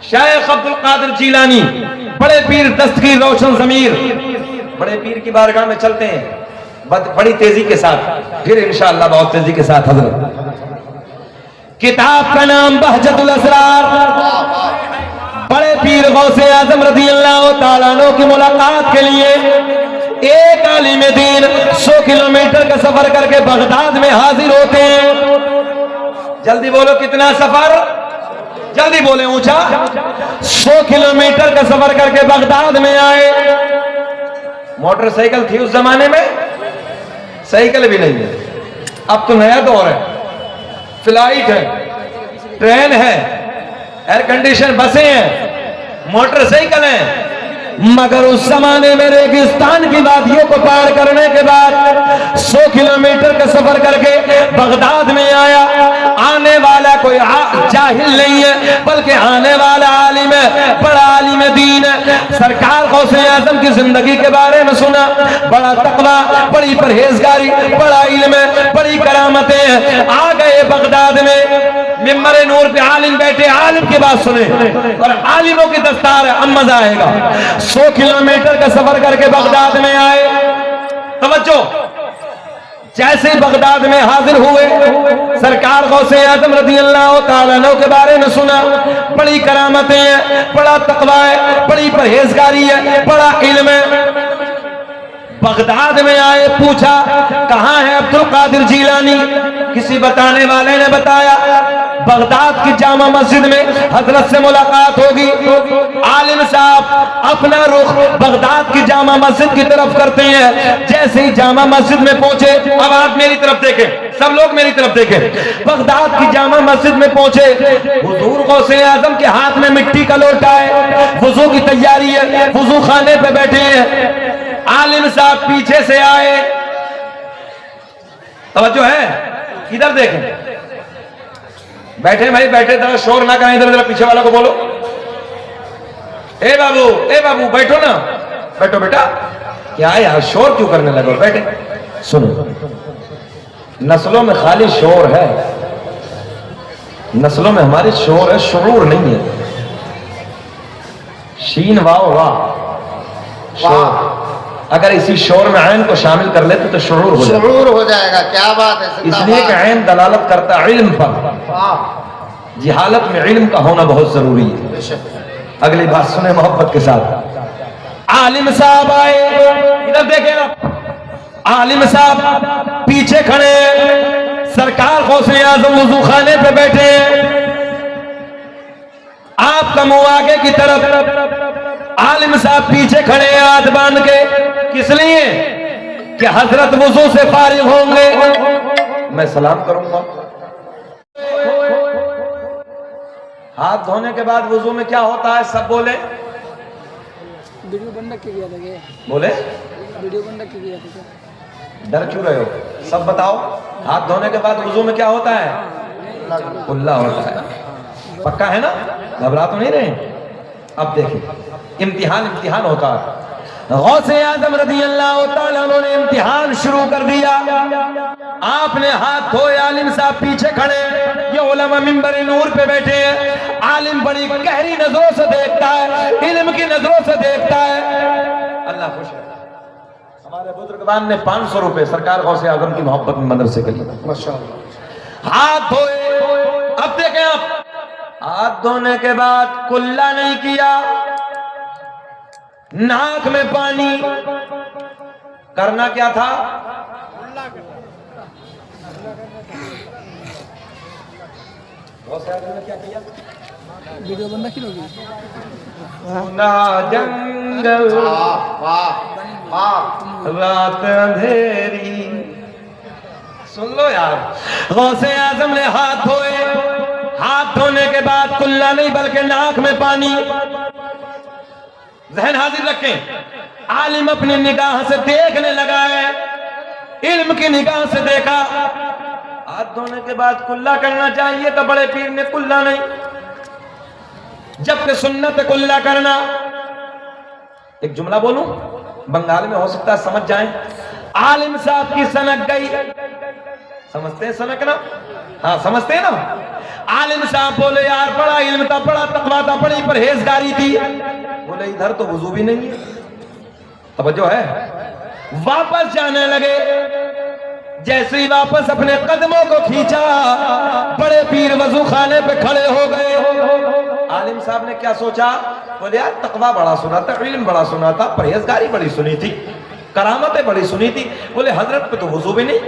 शेख अब्दुल कादिर जीलानी, बड़े पीर दस्तगीर रोशन ज़मीर, बड़े पीर की बारगाह में चलते हैं बड़ी तेजी के साथ, फिर इंशाअल्लाह बहुत तेजी के साथ। हजरत किताब का नाम बहजतुल असरार। बड़े पीर गौसे आजम रज़ी अल्लाह तआला अन्हु की मुलाकात के लिए एक आलिम दीन 100 किलोमीटर का सफर करके बगदाद में हाजिर होते हैं। जल्दी बोलो, कितना सफर? जल्दी बोले, ऊंचा। 100 किलोमीटर का सफर करके बगदाद में आए। मोटरसाइकिल थी उस जमाने में? साइकिल भी नहीं है। अब तो नया दौर है, फ्लाइट है, ट्रेन है, एयर कंडीशन बसें हैं, मोटरसाइकिल हैं। मगर उस जमाने में रेगिस्तान की वादियों को पार करने के बाद 100 किलोमीटर का सफर करके बगदाद में आया। आने वाला कोई जाहिल नहीं है, बल्कि आने वाला आलिम है, बड़ा आलिम दीन है। सरकार गौसे आजम की जिंदगी के बारे में सुना, बड़ा तकवा, बड़ी परहेजगारी, बड़ा इल्म है, बड़ी करामतें हैं। आ गए बगदाद में, मिंबर नूर पे आलिम बैठे, आलिम की बात सुने और आलिमों की दस्तार है, अब मजा आएगा। 100 किलोमीटर का सफर करके बगदाद में आए। तवज्जो, जैसे ही बगदाद में हाजिर हुए, सरकार गौसे आजम रज़ी अल्लाह तआला अन्हु के बारे में सुना, बड़ी करामतें हैं, बड़ा तकवा है, बड़ी परहेजगारी है, बड़ा इल्म है। बगदाद में आए, पूछा कहां है अब्दुल कादिर जीलानी? किसी बताने वाले ने बताया बगदाद की जामा मस्जिद में हजरत से मुलाकात होगी। आलिम साहब अपना रुख बगदाद की जामा मस्जिद की तरफ करते हैं। जैसे ही जामा मस्जिद में पहुंचे, अब आप मेरी तरफ देखें, सब लोग मेरी तरफ देखें। बगदाद की जामा मस्जिद में पहुंचे, हुजूर गौसे आजम के हाथ में मिट्टी का लोटा है, वुजू की तैयारी है, वुजू खाने पे बैठे हैं। आलिम साहब पीछे से आए, तवज्जो है, इधर देखें, बैठे भाई बैठे, जरा शोर ना करें, इधर जरा पीछे वाला को बोलो, ए बाबू बैठो ना, बैठो बेटा। क्या है यार, शोर क्यों करने लगो, बैठे। सुनो, नस्लों में खाली शोर है, नस्लों में हमारे शोर है, शुरूर नहीं है। शीन वाओ वाह, शोर। अगर इसी शोर में ऐन को शामिल कर लेते तो शुरूर हो जाएगा। क्या बात है। इसलिए कि ऐन दलालत करता है इल्म पर, जिहालत में इल्म का होना बहुत जरूरी है। अगली बात सुने मोहब्बत के साथ। आलिम साहब आए, इधर देखें ना, आलिम साहब पीछे खड़े, सरकार गौसे आजम वुजू खाने पे बैठे, आपका मुंह आगे की तरफ, आलिम साहब पीछे खड़े हैं हाथ बांध के। किस लिए? कि हजरत वुजू से फारिग होंगे, मैं सलाम करूंगा। हाथ धोने के बाद वुजू में क्या होता है, सब बोले। वीडियो बंद किया था, बोले वीडियो बंद किया था। डर क्यों रहे हो, सब बताओ। हाथ धोने के बाद वुजू में क्या होता है? कुल्ला होता है। पक्का है ना, घबरा तो नहीं रहे। अब देखिए, इम्तिहान होता है। गौसे आजम रज़ी अल्लाह तआला अन्हु ने इम्तिहान शुरू कर दिया। आपने हाथ धोए, आलिम साहब पीछे खड़े, ये उलमा मिंबर नूर पे बैठे हैं। आलिम बड़ी गहरी नजरों से देखता है, इल्म की नजरों से देखता है। अल्लाह खुश है। हमारे बुजुर्गवान ने 500 रुपए सरकार गौसे आजम की मोहब्बत में मदरसे के लिए माशाअल्लाह हाथ धोए। अब देखें आप, हाथ धोने के बाद कुल्ला नहीं किया, नाक में पानी, करना क्या था? क्या किया? वीडियो बंद की होगी। ना जंगल रात अंधेरी, सुन लो यार। गौसे आजम ने हाथ धोए, हाथ धोने के बाद कुल्ला नहीं बल्कि नाक में पानी। जहन हाजिर रखें, आलिम अपनी निगाह से देखने लगा है, इल्म की निगाह से देखा। हाथ धोने के बाद कुल्ला करना चाहिए तो बड़े पीर ने कुल्ला नहीं, जबकि सुन्नत कुल्ला करना। एक जुमला बोलूं, बंगाल में हो सकता है समझ जाएं। आलिम साहब की सनक गई, समझते हैं सनक ना? हाँ समझते हैं ना। आलिम साहब बोले यार बड़ा इल्म था, बड़ा तकवा था, बड़ी परहेजगारी थी। बोले इधर तो वजू भी नहीं है। तवज्जो है। वापस जाने लगे। जैसे ही वापस अपने कदमों को खींचा, बड़े पीर वजू खाने पे खड़े हो गए। आलिम साहब ने क्या सोचा? बोले यार तकवा बड़ा सुना था, इल्म बड़ा सुना था, परहेजगारी बड़ी सुनी थी, करामतें बड़ी सुनी थी। बोले हजरत पे तो वजू भी नहीं।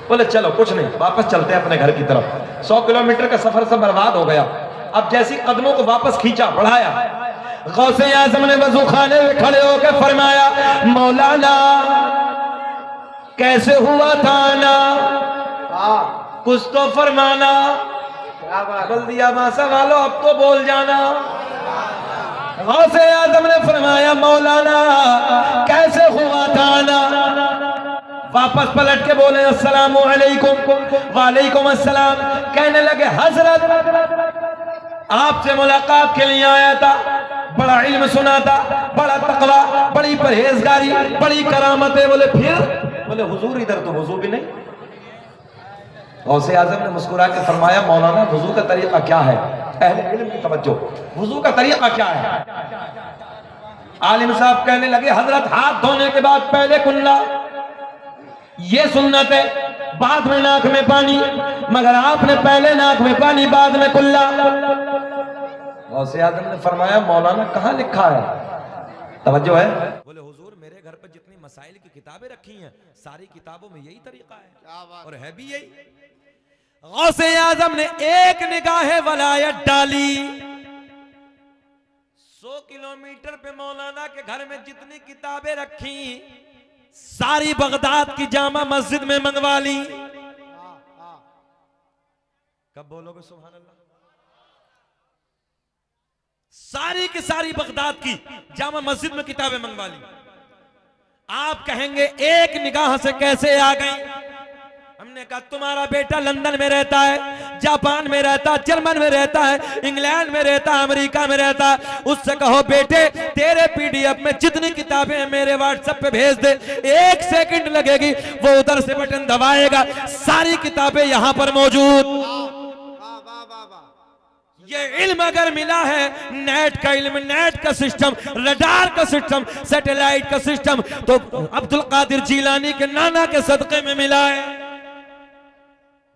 बोले चलो कुछ नहीं, वापस चलते हैं अपने घर की तरफ। 100 किलोमीटर का सफर सब बर्बाद हो गया। अब जैसी कदमों को वापस खींचा, बढ़ाया, गौसे आज़म ने वजू खाने में खड़े होकर फरमाया, मौलाना कैसे हुआ था ना, कुछ तो फरमाना। बोल दिया मासा वालो अब तो बोल जाना। गौसे आज़म ने फरमाया मौलाना कैसे हुआ था ना। वापस पलट के बोले अस्सलामु अलैकुम। वालेकुम अस्सलाम। कहने लगे हजरत आपसे मुलाकात के लिए आया था, बड़ा इल्म सुना था, बड़ा तकवा, बड़ी परहेजगारी, बड़ी करामतें। बोले फिर? बोले हुजूर इधर तो वजू भी नहीं। गौसे आज़म ने मुस्कुरा के फरमाया मौलाना वजू का तरीका क्या है? अहले इल्म की तवज्जो, वजू का तरीका क्या है? आलिम साहब कहने लगे हजरत हाथ धोने के बाद पहले कुल्ला, ये सुन्नत है, बाद में नाक में पानी, मगर आपने पहले नाक में पानी बाद में कुल्ला। गौसे आज़म ने फरमाया मौलाना कहाँ लिखा है? तवज्जो है। बोले हुजूर मेरे घर पर जितनी मसाइल की किताबें रखी हैं सारी किताबों में यही तरीका है और है भी यही। गौसे आज़म ने एक निगाह वलायत डाली। 100 किलोमीटर पे मौलाना के घर में जितनी किताबें रखी सारी बगदाद की जामा मस्जिद में मंगवा ली। कब बोलोगे सुभान अल्लाह? सारी की सारी बगदाद की जामा मस्जिद में किताबें मंगवा ली। आप कहेंगे एक निगाह से कैसे आ गई? हमने कहा तुम्हारा बेटा लंदन में रहता है, जापान में रहता है, जर्मन में रहता है, इंग्लैंड में रहता है, अमेरिका में रहता है। उससे कहो बेटे तेरे पीडीएफ में जितनी किताबें हैं मेरे व्हाट्सएप पे भेज दे, 1 सेकंड लगेगी, वो उधर से बटन दबाएगा, सारी किताबें यहां पर मौजूद। ये इल्म अगर मिला है, नेट का इल्म, नेट का सिस्टम, रडार का सिस्टम, सैटेलाइट का सिस्टम, तो अब्दुल कादिर जीलानी के नाना के सदक़े में मिला है।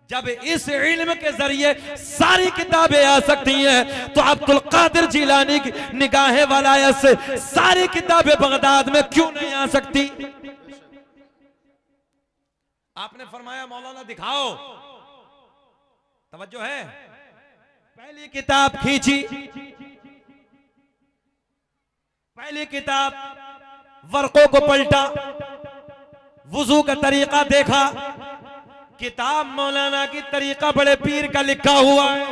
जब इस इल्म के जरिए सारी किताबें आ सकती हैं, तो अब्दुल कादिर जीलानी की निगाहे वलायत से सारी किताबें बगदाद में क्यों नहीं आ सकती? आपने फरमाया मौलाना दिखाओ। तवज्जो है। पहली किताब खींची, पहली किताब वर्कों को पलटा, वुजू का तरीका देखा, किताब मौलाना की तरीका बड़े पीर का लिखा हुआ है।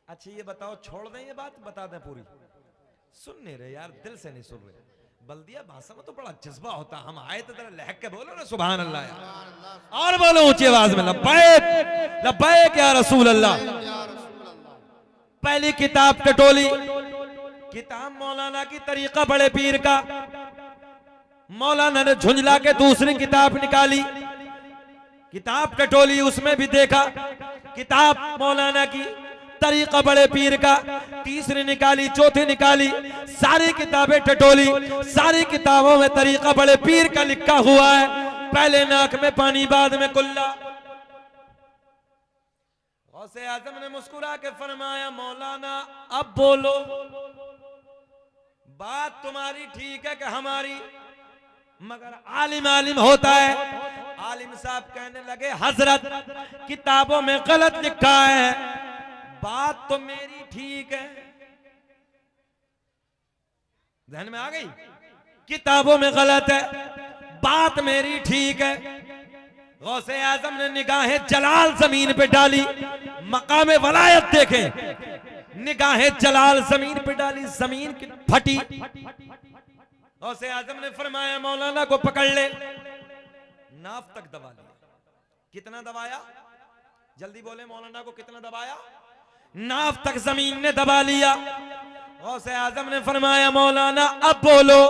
अच्छा ये बताओ, छोड़ दें ये बात, बता दें पूरी? सुन नहीं रहे यार, दिल से नहीं सुन रहे। बल्दिया भाषा में तो बड़ा जज्बा होता। हम आए तो जरा लहक के बोलो ना सुभान अल्लाह यार, और बोलो ऊंची आवाज में लब्बैक लब्बैक या रसूल अल्लाह। पहली किताब टटोली, किताब मौलाना की तरीका बड़े पीर का। मौलाना ने झुंझला के दूसरी किताब निकाली, किताब टटोली, उसमें भी देखा किताब मौलाना की तरीका बड़े पीर का। तीसरी निकाली, चौथी निकाली, सारी किताबें टटोली, सारी किताबों में तरीका बड़े पीर का लिखा हुआ है। पहले नाक में पानी बाद में कुल्ला। गौसे आज़म ने मुस्कुरा के फरमाया मौलाना अब बोलो, बात तुम्हारी ठीक है कि हमारी? मगर आलिम आलिम होता है। आलिम साहब कहने लगे हजरत किताबों में गलत लिखा है, बात तो मेरी ठीक है। ध्यान में आ गई? किताबों में गलत है, बात मेरी ठीक है। गौसे आज़म ने निगाहें जलाल जमीन पे डाली, मकाम वलायत देखें, निगाहें जलाल जमीन पे डाली, जमीन की फटी। गौसे आज़म ने फरमाया मौलाना को पकड़ ले। नाफ तक दबा लिया। कितना दबाया? जल्दी बोले, मौलाना को कितना दबाया? नाफ तक जमीन ने दबा लिया। गौसे आज़म ने फरमाया मौलाना अब बोलो,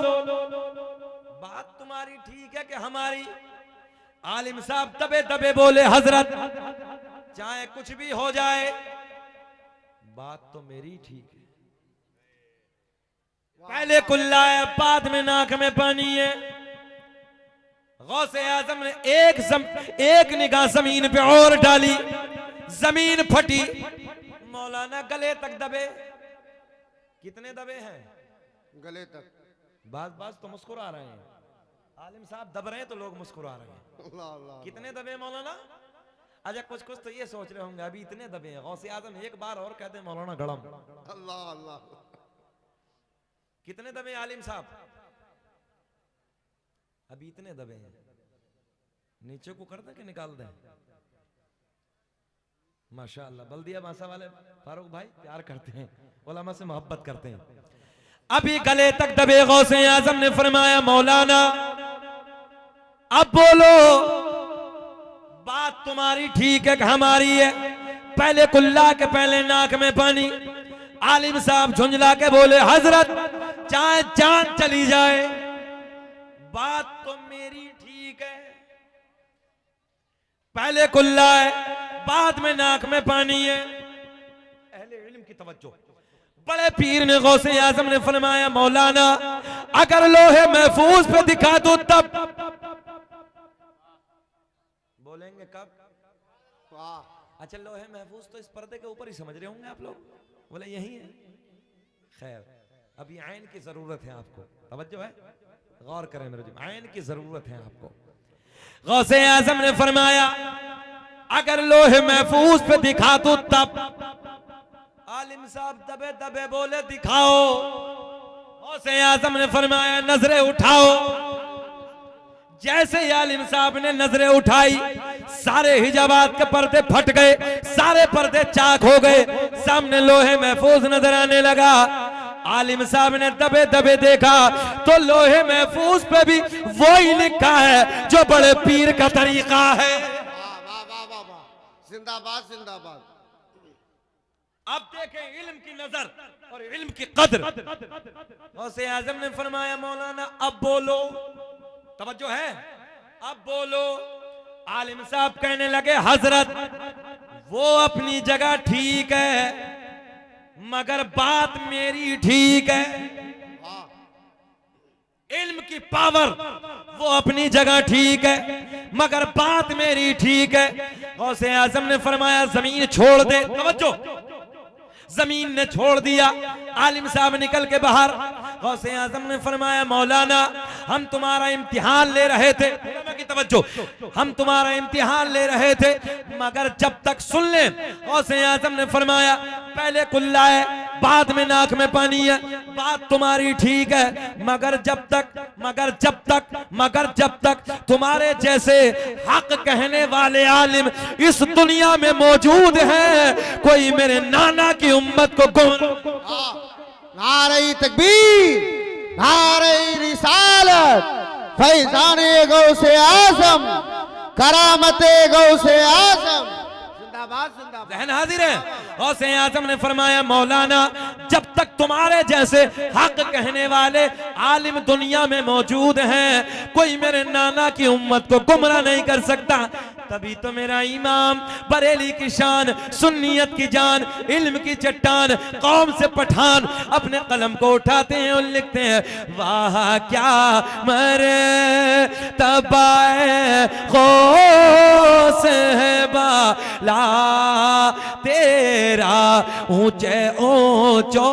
बात तुम्हारी ठीक है कि हमारी? आलिम साहब दबे दबे बोले हजरत चाहे कुछ भी हो जाए, बात तो मेरी ठीक है। पहले कुल्ला है, बाद में नाक में पानी है। गौसे आजम ने एक निगाह जमीन पे और डाली, जमीन फटी, मौलाना गले तक दबे। कितने दबे हैं? गले तक। बाज तो मुस्कुरा रहे हैं, आलिम साहब दब रहे हैं तो लोग मुस्कुरा रहे हैं। अल्लाह अल्लाह। कितने दबे मौलाना? अच्छा कुछ तो ये सोच रहे होंगे अभी इतने दबे हैं। गौसे आजम एक बार और कहते हैं मौलाना गड़म। अल्लाह अल्लाह। कितने दबे आलिम साहब? अभी इतने दबे हैं। नीचे को कर दें कि निकाल दें? माशाअल्लाह, बल्दिया मासा वाले फारूक भाई प्यार करते हैं, उलमा से मोहब्बत करते हैं। अभी गले तक दबे गौसे आजम ने फरमाया मौलाना अब बोलो, बात तुम्हारी ठीक है कि हमारी है? पहले कुल्ला के पहले नाक में पानी। आलिम साहब झुंझला के बोले हजरत चाहे जान चली जाए, बात तो मेरी ठीक है। पहले कुल्ला है, बाद में नाक में पानी है। अहले इल्म की तवज्जो। बड़े पीर ने गौसे आजम ने फरमाया मौलाना अगर लोहे महफूज पे दिखा दो तब। बोलेंगे कब? अच्छा लोहे महफूज तो इस पर्दे के ऊपर ही समझ रहे होंगे आप लोग। बोले यही है। खैर अभी आयन की जरूरत है आपको, तवज्जो है, गौर करें मेरे जी, आयन की जरूरत है आपको। गौसे आजम ने फरमाया अगर लोहे महफूज पे दिखा दो तब। आलिम साहब दबे दबे बोले दिखाओ। गौसे आजम ने फरमाया नजरें उठाओ। जैसे ही आलिम साहब ने नजरें उठाई, सारे हिजाबात के पर्दे फट गए, सारे पर्दे चाक हो गए, सामने लोहे महफूज नजर आने लगा। आलिम साहब ने दबे दबे देखा तो लोहे महफूज पे भी वही लिखा है जो बड़े पीर का तरीका है। वाह वाह वाह वाह, जिंदाबाद जिंदाबाद। अब देखें इल्म की नजर और इल्म की कद्र। गौसे आजम ने फरमाया मौलाना अब बोलो, तवज्जो है, अब बोलो। आलिम साहब कहने लगे हजरत वो अपनी जगह ठीक है मगर बात मेरी ठीक है। इल्म की पावर वो अपनी जगह ठीक है मगर बात मेरी ठीक है। गौसे आजम ने फरमाया जमीन छोड़ दे। तवज्जो, जमीन ने छोड़ दिया। आलिम साहब निकल के बाहर। गौसे आजम ने फरमाया मौलाना हम तुम्हारा इम्तिहान ले रहे थे, की तवज्जो, हम तुम्हारा इम्तिहान ले रहे थे मगर जब तक सुन ले। गौसे आजम ने फरमाया पहले कुल्ला है, बाद में नाक में पानी है, बात तुम्हारी ठीक है मगर जब तक तुम्हारे जैसे हक कहने वाले आलिम इस दुनिया में मौजूद हैं, कोई मेरे नाना की उम्मत को नारे तकबीर, नारे रिसालत, फैजाने गौसे आजम, करामते गौसे आजम, जिंदाबाद जिंदाबाद। जहन हाजिर है। गौसे आजम ने फरमाया मौलाना जब तक तुम्हारे जैसे हक कहने वाले आलिम दुनिया में मौजूद हैं, कोई मेरे नाना की उम्मत को गुमराह नहीं कर सकता। तभी तो मेरा इमाम बरेली की शान, सुन्नियत की जान, इल्म की चट्टान, कौम से पठान अपने कलम को उठाते हैं और लिखते हैं वाह क्या मरे तबाए गौस है बाला तेरा ऊंचे ऊंचो